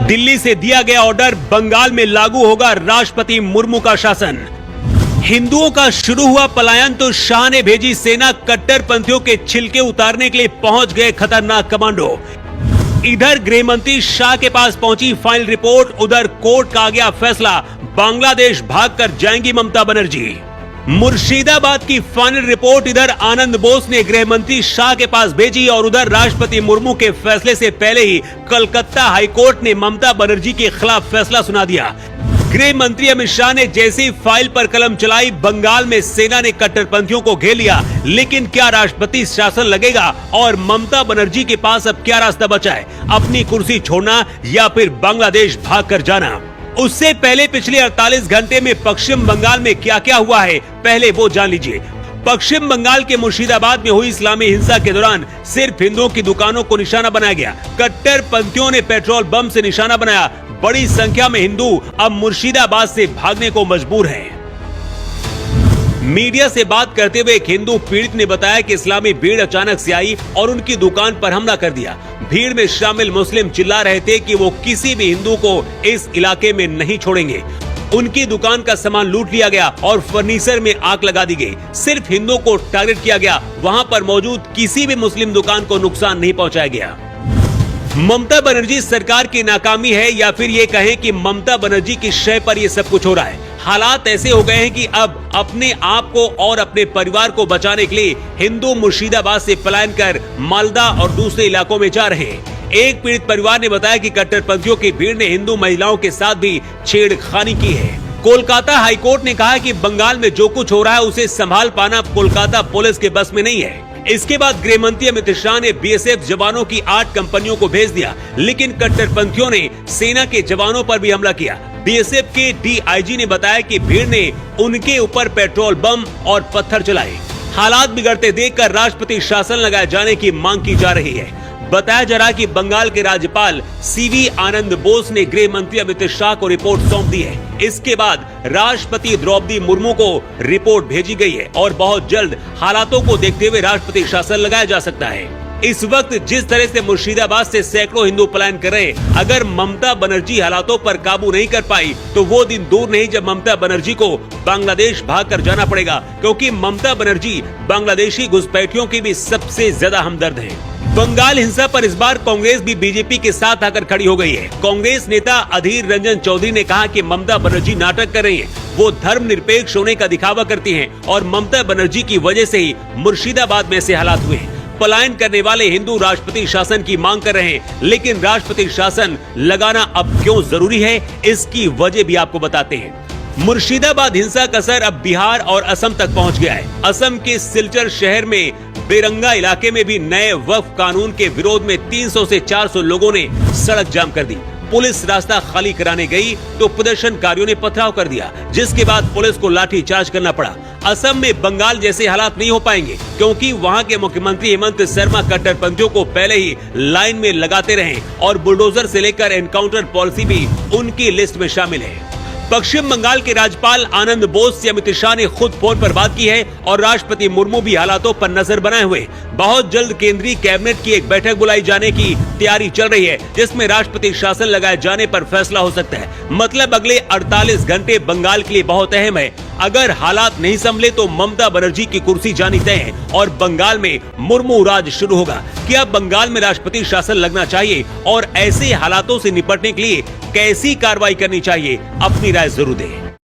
दिल्ली से दिया गया ऑर्डर, बंगाल में लागू होगा राष्ट्रपति मुर्मू का शासन। हिंदुओं का शुरू हुआ पलायन तो शाह ने भेजी सेना, कट्टरपंथियों के छिलके उतारने के लिए पहुंच गए खतरनाक कमांडो। इधर गृह मंत्री शाह के पास पहुंची फाइनल रिपोर्ट, उधर कोर्ट का आ गया फैसला, बांग्लादेश भागकर जाएंगी ममता बनर्जी। मुर्शिदाबाद की फाइनल रिपोर्ट इधर आनंद बोस ने गृह मंत्री शाह के पास भेजी और उधर राष्ट्रपति मुर्मू के फैसले से पहले ही कलकत्ता हाईकोर्ट ने ममता बनर्जी के खिलाफ फैसला सुना दिया। गृह मंत्री अमित शाह ने जैसे ही फाइल पर कलम चलाई, बंगाल में सेना ने कट्टरपंथियों को घेर लिया। लेकिन क्या राष्ट्रपति शासन लगेगा और ममता बनर्जी के पास अब क्या रास्ता बचा है? अपनी कुर्सी छोड़ना या फिर बांग्लादेश भागकर जाना? उससे पहले पिछले 48 घंटे में पश्चिम बंगाल में क्या क्या हुआ है, पहले वो जान लीजिए। पश्चिम बंगाल के मुर्शिदाबाद में हुई इस्लामी हिंसा के दौरान सिर्फ हिंदुओं की दुकानों को निशाना बनाया गया। कट्टरपंथियों ने पेट्रोल बम से निशाना बनाया। बड़ी संख्या में हिंदू अब मुर्शिदाबाद से भागने को मजबूर हैं। मीडिया से बात करते हुए एक हिंदू पीड़ित ने बताया कि इस्लामी भीड़ अचानक से आई और उनकी दुकान पर हमला कर दिया। भीड़ में शामिल मुस्लिम चिल्ला रहे थे कि वो किसी भी हिंदू को इस इलाके में नहीं छोड़ेंगे। उनकी दुकान का सामान लूट लिया गया और फर्नीचर में आग लगा दी गई। सिर्फ हिंदुओं को टारगेट किया गया, वहां पर मौजूद किसी भी मुस्लिम दुकान को नुकसान नहीं पहुंचाया गया। ममता बनर्जी सरकार की नाकामी है या फिर ये कहें कि ममता बनर्जी की शय पर ये सब कुछ हो रहा है। हालात ऐसे हो गए हैं कि अब अपने आप को और अपने परिवार को बचाने के लिए हिंदू मुर्शिदाबाद से पलायन कर मालदा और दूसरे इलाकों में जा रहे हैं। एक पीड़ित परिवार ने बताया कि कट्टरपंथियों की भीड़ ने हिंदू महिलाओं के साथ भी छेड़खानी की है। कोलकाता हाईकोर्ट ने कहा कि बंगाल में जो कुछ हो रहा है उसे संभाल पाना कोलकाता पुलिस के बस में नहीं है। इसके बाद गृह मंत्री अमित शाह ने बीएसएफ जवानों की 8 कंपनियों को भेज दिया, लेकिन कट्टरपंथियों ने सेना के जवानों पर भी हमला किया। बीएसएफ के डीआईजी ने बताया कि भीड़ ने उनके ऊपर पेट्रोल बम और पत्थर चलाए। हालात बिगड़ते देखकर राष्ट्रपति शासन लगाए जाने की मांग की जा रही है। बताया जा रहा है कि बंगाल के राज्यपाल सीवी आनंद बोस ने गृह मंत्री अमित शाह को रिपोर्ट सौंप दी है। इसके बाद राष्ट्रपति द्रौपदी मुर्मू को रिपोर्ट भेजी गई है और बहुत जल्द हालातों को देखते हुए राष्ट्रपति शासन लगाया जा सकता है। इस वक्त जिस तरह से मुर्शिदाबाद से सैकड़ों हिंदू पलायन कर रहे हैं, अगर ममता बनर्जी हालातों पर काबू नहीं कर पाई तो वो दिन दूर नहीं जब ममता बनर्जी को बांग्लादेश भागकर जाना पड़ेगा, क्योंकि ममता बनर्जी बांग्लादेशी घुसपैठियों की भी सबसे ज्यादा हमदर्द है। बंगाल हिंसा पर इस बार कांग्रेस भी बीजेपी के साथ आकर खड़ी हो गई है। कांग्रेस नेता अधीर रंजन चौधरी ने कहा कि ममता बनर्जी नाटक कर रही हैं, वो धर्मनिरपेक्ष होने का दिखावा करती हैं और ममता बनर्जी की वजह से ही मुर्शिदाबाद में ऐसे हालात हुए हैं। पलायन करने वाले हिंदू राष्ट्रपति शासन की मांग कर रहे हैं, लेकिन राष्ट्रपति शासन लगाना अब क्यों जरूरी है, इसकी वजह भी आपको बताते हैं। मुर्शिदाबाद हिंसा का असर अब बिहार और असम तक पहुंच गया है। असम के सिलचर शहर में बेरंगा इलाके में भी नए वक्फ कानून के विरोध में 300 से 400 लोगों ने सड़क जाम कर दी। पुलिस रास्ता खाली कराने गई तो प्रदर्शनकारियों ने पथराव कर दिया, जिसके बाद पुलिस को लाठीचार्ज करना पड़ा। असम में बंगाल जैसे हालात नहीं हो पाएंगे, क्योंकि वहां के मुख्यमंत्री हेमंत शर्मा कट्टरपंथियों को पहले ही लाइन में लगाते रहे और बुलडोजर से लेकर एनकाउंटर पॉलिसी भी उनकी लिस्ट में शामिल है। पश्चिम बंगाल के राज्यपाल आनंद बोस से अमित शाह ने खुद फोन पर बात की है और राष्ट्रपति मुर्मू भी हालातों पर नजर बनाए हुए। बहुत जल्द केंद्रीय कैबिनेट की एक बैठक बुलाई जाने की तैयारी चल रही है, जिसमें राष्ट्रपति शासन लगाए जाने पर फैसला हो सकता है। मतलब अगले 48 घंटे बंगाल के लिए बहुत अहम है। अगर हालात नहीं संभले तो ममता बनर्जी की कुर्सी जानी तय है और बंगाल में मुर्मू राज शुरू होगा। क्या बंगाल में राष्ट्रपति शासन लगना चाहिए और ऐसे हालातों से निपटने के लिए कैसी कार्रवाई करनी चाहिए? अपनी राय जरूर दें।